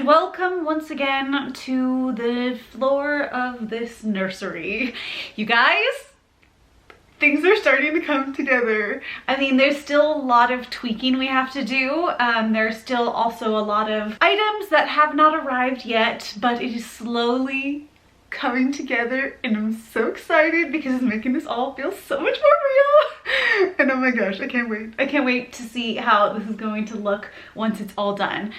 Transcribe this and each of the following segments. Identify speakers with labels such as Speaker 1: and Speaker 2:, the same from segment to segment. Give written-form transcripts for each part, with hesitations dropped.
Speaker 1: Welcome once again to the floor of this nursery. You guys, things are starting to come together. I mean, there's still a lot of tweaking we have to do. There's still also a lot of items that have not arrived yet, but it is slowly coming together and I'm so excited because it's making this all feel so much more real. And oh my gosh, I can't wait. I can't wait to see how this is going to look once it's all done.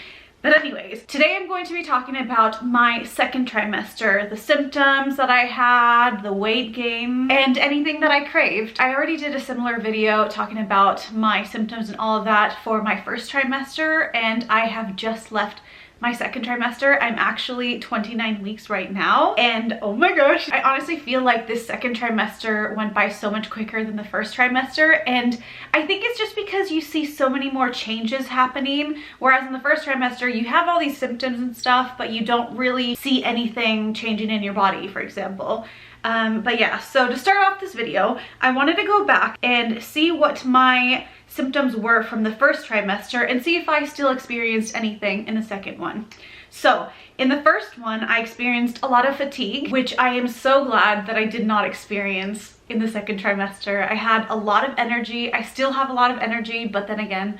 Speaker 1: But anyways, today I'm going to be talking about my second trimester, the symptoms that I had, the weight gain, and anything that I craved. I already did a similar video talking about my symptoms and all of that for my first trimester, and I have just left my second trimester. I'm actually 29 weeks right now, and oh my gosh, I honestly feel like this second trimester went by so much quicker than the first trimester, and I think it's just because you see so many more changes happening, whereas in the first trimester you have all these symptoms and stuff, but you don't really see anything changing in your body, for example. But yeah, so to start off this video, I wanted to go back and see what my symptoms were from the first trimester and see if I still experienced anything in the second one. So in the first one, I experienced a lot of fatigue, which I am so glad that I did not experience in the second trimester. I had a lot of energy. I still have a lot of energy, but then again,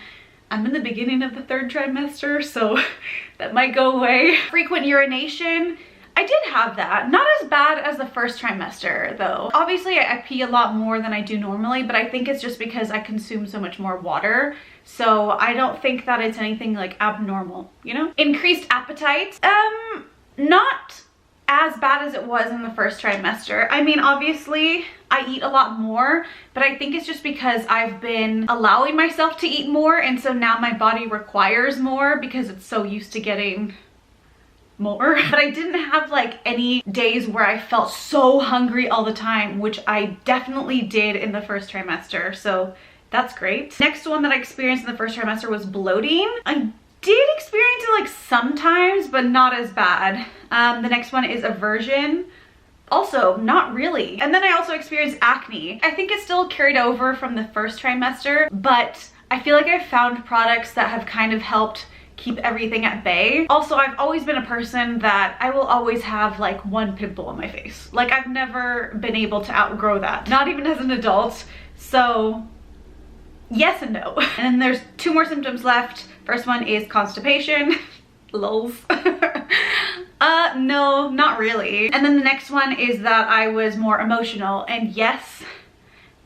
Speaker 1: I'm in the beginning of the third trimester, so that might go away. Frequent urination, I did have that. Not as bad as the first trimester though. Obviously I pee a lot more than I do normally, but I think it's just because I consume so much more water. So I don't think that it's anything like abnormal, you know? Increased appetite, not as bad as it was in the first trimester. I mean, obviously I eat a lot more, but I think it's just because I've been allowing myself to eat more, and so now my body requires more because it's so used to getting more. But I didn't have like any days where I felt so hungry all the time, which I definitely did in the first trimester, so that's great. Next one that I experienced in the first trimester was bloating. I did experience it like sometimes, but not as bad. The next one is aversion. Also, not really. And then I also experienced acne. I think it's still carried over from the first trimester, but I feel like I've found products that have kind of helped keep everything at bay. Also, I've always been a person that I will always have like one pimple on my face. Like, I've never been able to outgrow that, not even as an adult. So yes and no. And then there's two more symptoms left. First one is constipation. Lols. No, not really. And then the next one is that I was more emotional, and yes,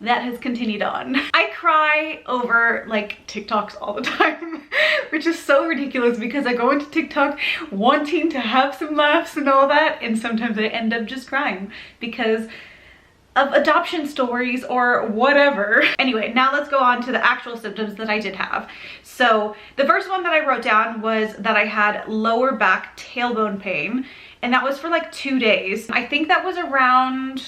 Speaker 1: that has continued on. I cry over like TikToks all the time, which is so ridiculous because I go into TikTok wanting to have some laughs and all that, and sometimes I end up just crying because of adoption stories or whatever. Anyway, now let's go on to the actual symptoms that I did have. So the first one that I wrote down was that I had lower back tailbone pain, and that was for like 2 days. I think that was around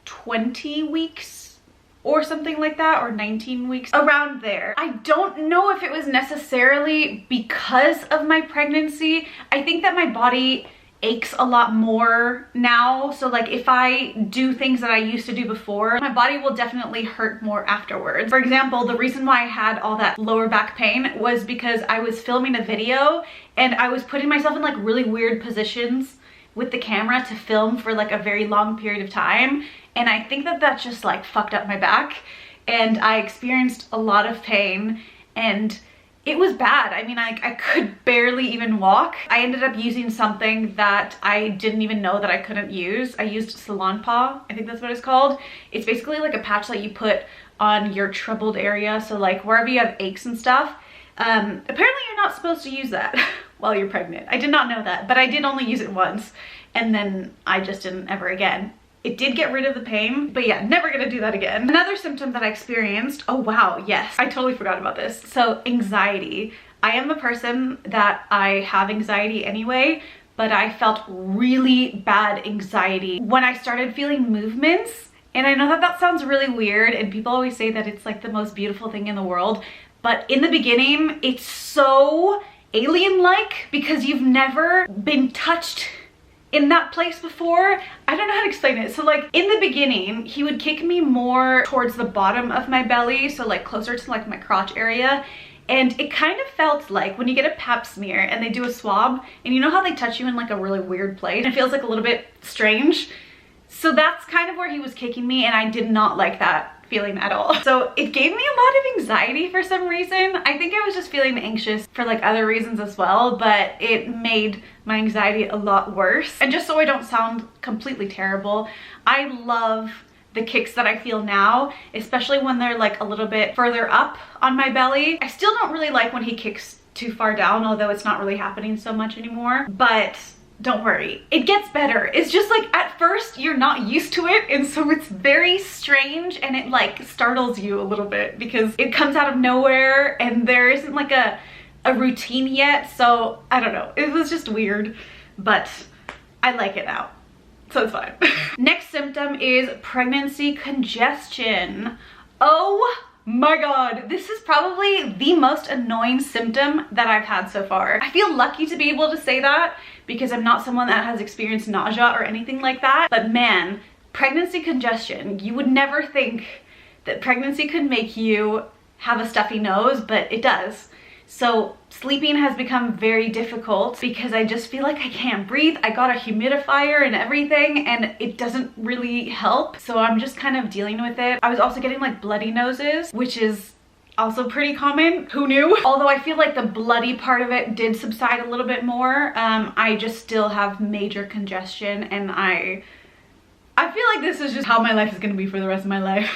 Speaker 1: 20 weeks or something like that, or 19 weeks, around there. I don't know if it was necessarily because of my pregnancy. I think that my body aches a lot more now, so like if I do things that I used to do before, my body will definitely hurt more afterwards. For example, the reason why I had all that lower back pain was because I was filming a video and I was putting myself in like really weird positions with the camera to film for like a very long period of time, and I think that that just like fucked up my back, and I experienced a lot of pain, and it was bad. I mean, I could barely even walk. I ended up using something that I didn't even know that I couldn't use. I used Salon Paw, I think that's what it's called. It's basically like a patch that you put on your troubled area, so like wherever you have aches and stuff. Apparently you're not supposed to use that while you're pregnant. I did not know that, but I did only use it once, and then I just didn't ever again. It did get rid of the pain, but yeah, never gonna do that again. Another symptom that I experienced, oh wow, yes, I totally forgot about this. So anxiety. I am a person that I have anxiety anyway, but I felt really bad anxiety when I started feeling movements. And I know that that sounds really weird, and people always say that it's like the most beautiful thing in the world, but in the beginning, it's so alien-like because you've never been touched in that place before. I don't know how to explain it. So like in the beginning, he would kick me more towards the bottom of my belly, so like closer to like my crotch area, And it kind of felt like when you get a pap smear and they do a swab, and you know how they touch you in like a really weird place? It feels like a little bit strange. So that's kind of where he was kicking me, and I did not like that feeling at all. So it gave me a lot of anxiety for some reason. I think I was just feeling anxious for like other reasons as well, but it made my anxiety a lot worse. And just so I don't sound completely terrible, I love the kicks that I feel now, especially when they're like a little bit further up on my belly. I still don't really like when he kicks too far down, although it's not really happening so much anymore, but don't worry, it gets better. It's just like at first you're not used to it, and so it's very strange, and it like startles you a little bit because it comes out of nowhere and there isn't like a routine yet. So I don't know, it was just weird, but I like it now, so it's fine. Next symptom is pregnancy congestion. Oh my god, this is probably the most annoying symptom that I've had so far. I feel lucky to be able to say that because I'm not someone that has experienced nausea or anything like that, but man, pregnancy congestion, you would never think that pregnancy could make you have a stuffy nose, but it does. So sleeping has become very difficult because I just feel like I can't breathe. I got a humidifier and everything, and it doesn't really help. So I'm just kind of dealing with it. I was also getting like bloody noses, which is also pretty common. Who knew? Although I feel like the bloody part of it did subside a little bit more. I just still have major congestion, and I feel like this is just how my life is gonna be for the rest of my life.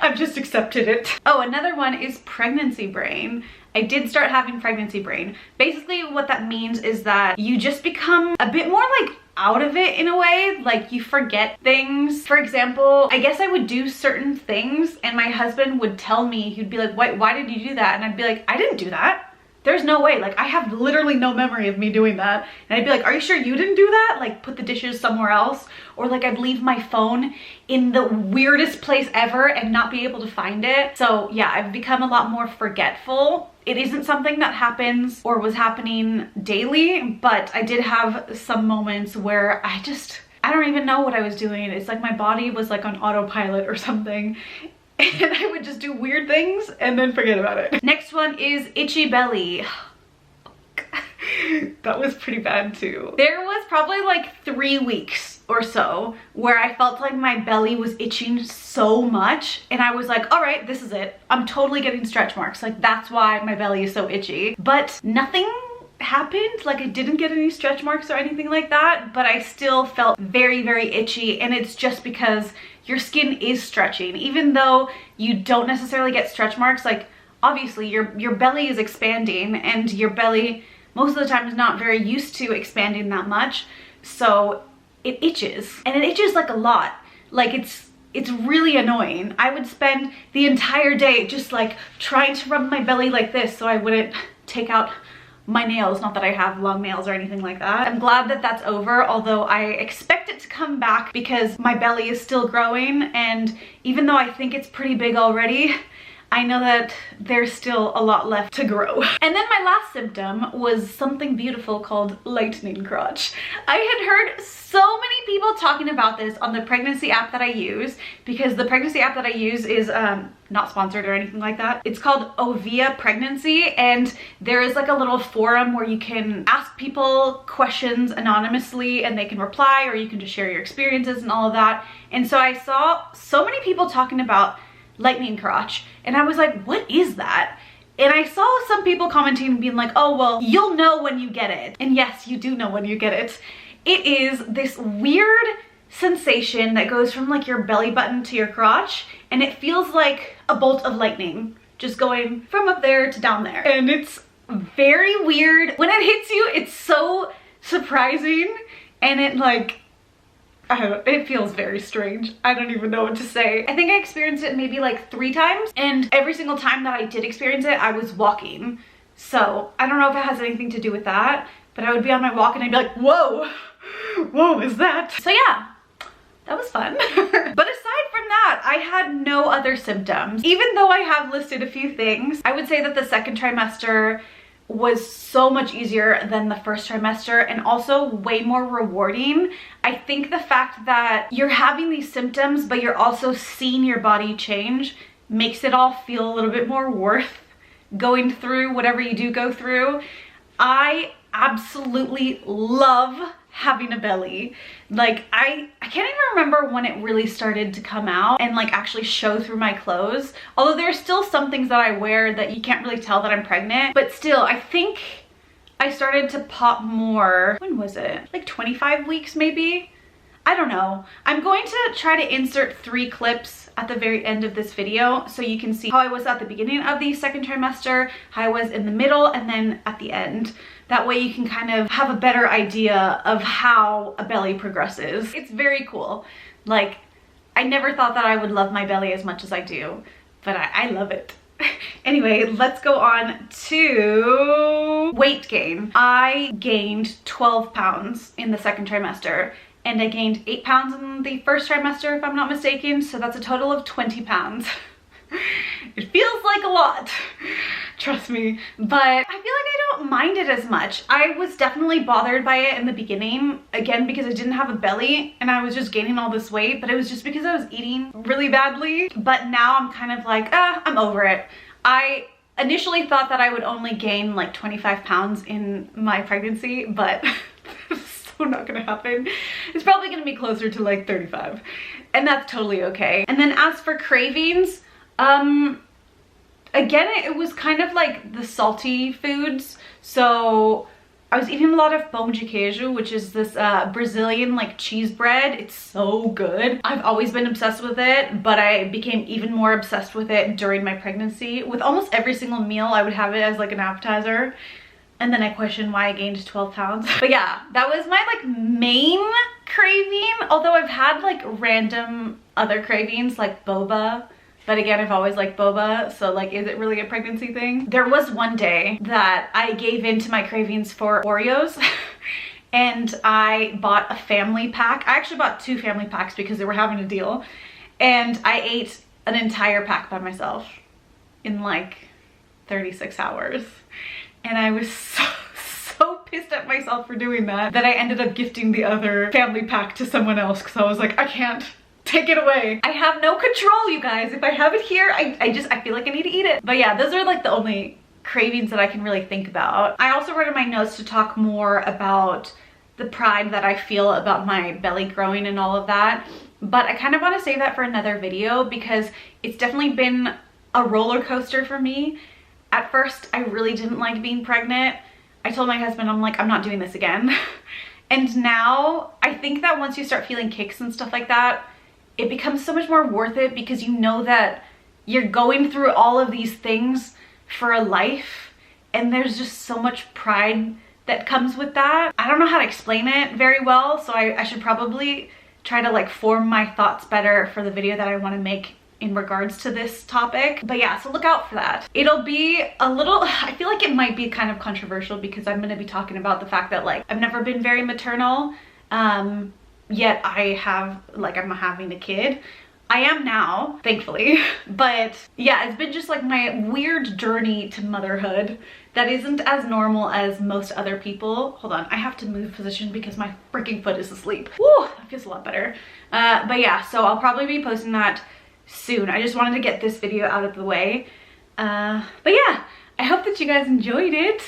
Speaker 1: I've just accepted it. Oh, another one is pregnancy brain. I did start having pregnancy brain. Basically what that means is that you just become a bit more like out of it in a way, like you forget things. For example, I guess I would do certain things and my husband would tell me, he'd be like, why did you do that? And I'd be like, I didn't do that. There's no way, like I have literally no memory of me doing that. And I'd be like, are you sure you didn't do that? Like put the dishes somewhere else. Or like I'd leave my phone in the weirdest place ever and not be able to find it. So yeah, I've become a lot more forgetful. It isn't something that happens or was happening daily, but I did have some moments where I don't even know what I was doing. It's like my body was like on autopilot or something. And I would just do weird things and then forget about it. Next one is itchy belly. That was pretty bad too. There was probably like 3 weeks or so where I felt like my belly was itching so much, and I was like, all right, this is it. I'm totally getting stretch marks. Like that's why my belly is so itchy. But nothing happened. Like I didn't get any stretch marks or anything like that, but I still felt very, very itchy, and it's just because your skin is stretching. Even though you don't necessarily get stretch marks, like obviously your belly is expanding, and your belly most of the time is not very used to expanding that much, so it itches, and it itches like a lot. Like it's really annoying. I would spend the entire day just like trying to rub my belly like this so I wouldn't take out my nails. Not that I have long nails or anything like that. I'm glad that that's over, although I expect it to come back because my belly is still growing, and even though I think it's pretty big already, I know that there's still a lot left to grow. And then my last symptom was something beautiful called lightning crotch. I had heard so many people talking about this on the pregnancy app that I use, because the pregnancy app that I use is not sponsored or anything like that. It's called Ovia Pregnancy, and there is like a little forum where you can ask people questions anonymously and they can reply, or you can just share your experiences and all of that. And so I saw so many people talking about lightning crotch, and I was like, what is that? And I saw some people commenting and being like, oh well, you'll know when you get it. And yes, you do know when you get it. It is this weird sensation that goes from like your belly button to your crotch, and it feels like a bolt of lightning just going from up there to down there, and it's very weird. When it hits you, it's so surprising, and it like, I don't know, it feels very strange. I don't even know what to say. I think I experienced it maybe like 3 times, and every single time that I did experience it, I was walking. So I don't know if it has anything to do with that, but I would be on my walk and I'd be like, whoa, whoa, is that? So yeah, that was fun. But aside from that, I had no other symptoms. Even though I have listed a few things, I would say that the second trimester was so much easier than the first trimester, and also way more rewarding. I think the fact that you're having these symptoms but you're also seeing your body change makes it all feel a little bit more worth going through whatever you do go through. I absolutely love having a belly. Like I can't even remember when it really started to come out and like actually show through my clothes. Although there's still some things that I wear that you can't really tell that I'm pregnant, but still I think I started to pop more, when was it? Like 25 weeks maybe? I don't know. I'm going to try to insert 3 clips at the very end of this video so you can see how I was at the beginning of the second trimester, how I was in the middle, and then at the end. That way you can kind of have a better idea of how a belly progresses. It's very cool. Like, I never thought that I would love my belly as much as I do, but I love it. Anyway, let's go on to weight gain. I gained 12 pounds in the second trimester. And I gained 8 pounds in the first trimester, if I'm not mistaken. So that's a total of 20 pounds. It feels like a lot, trust me. But I feel like I don't mind it as much. I was definitely bothered by it in the beginning. Again, because I didn't have a belly and I was just gaining all this weight. But it was just because I was eating really badly. But now I'm kind of like, I'm over it. I initially thought that I would only gain like 25 pounds in my pregnancy, but not gonna happen. It's probably gonna be closer to like 35, and that's totally okay. And then as for cravings, again, it was kind of like the salty foods. So I was eating a lot of pão de queijo, which is this Brazilian like cheese bread. It's so good. I've always been obsessed with it, but I became even more obsessed with it during my pregnancy. With almost every single meal, I would have it as like an appetizer. And then I questioned why I gained 12 pounds. But yeah, that was my like main craving. Although I've had like random other cravings like boba. But again, I've always liked boba. So like, is it really a pregnancy thing? There was one day that I gave in to my cravings for Oreos. And I bought a family pack. I actually bought 2 family packs because they were having a deal. And I ate an entire pack by myself in like 36 hours. And I was so pissed at myself for doing that I ended up gifting the other family pack to someone else because I was like, I can't take it away. I have no control, you guys. If I have it here, I feel like I need to eat it. But yeah, those are like the only cravings that I can really think about. I also wrote in my notes to talk more about the pride that I feel about my belly growing and all of that. But I kind of want to save that for another video because it's definitely been a roller coaster for me. At first, I really didn't like being pregnant. I told my husband, I'm like, I'm not doing this again. And now I think that once you start feeling kicks and stuff like that, it becomes so much more worth it because you know that you're going through all of these things for a life. And there's just so much pride that comes with that. I don't know how to explain it very well, so I should probably try to like form my thoughts better for the video that I want to make in regards to this topic. But yeah, so look out for that. It'll be a little, I feel like it might be kind of controversial because I'm going to be talking about the fact that like I've never been very maternal, yet I'm having a kid. I am now, thankfully. But yeah, it's been just like my weird journey to motherhood that isn't as normal as most other people. Hold on, I have to move position because my freaking foot is asleep. Woo, that feels a lot better. But yeah, so I'll probably be posting that soon. I just wanted to get this video out of the way. But yeah, I hope that you guys enjoyed it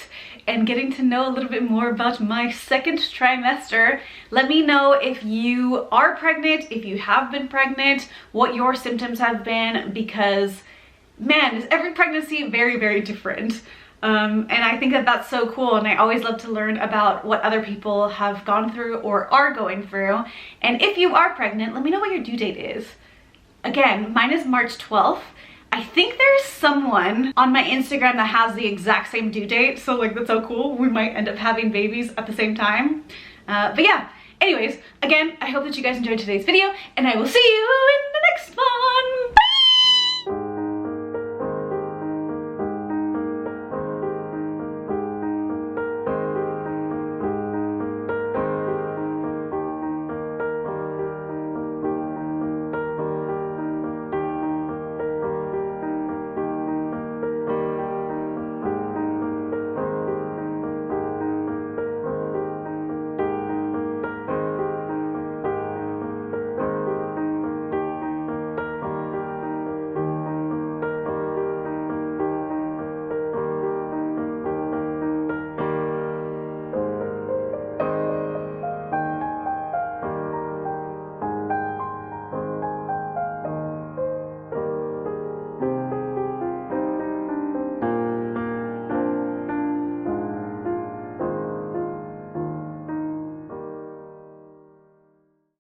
Speaker 1: and getting to know a little bit more about my second trimester. Let me know if you are pregnant, if you have been pregnant, what your symptoms have been, because man, is every pregnancy very, very different. And I think that that's so cool, and I always love to learn about what other people have gone through or are going through. And if you are pregnant, let me know what your due date is. Again, mine is March 12th. I think there's someone on my Instagram that has the exact same due date, so like that's so cool. We might end up having babies at the same time. But yeah, anyways, again, I hope that you guys enjoyed today's video, and I will see you in the next one. Bye!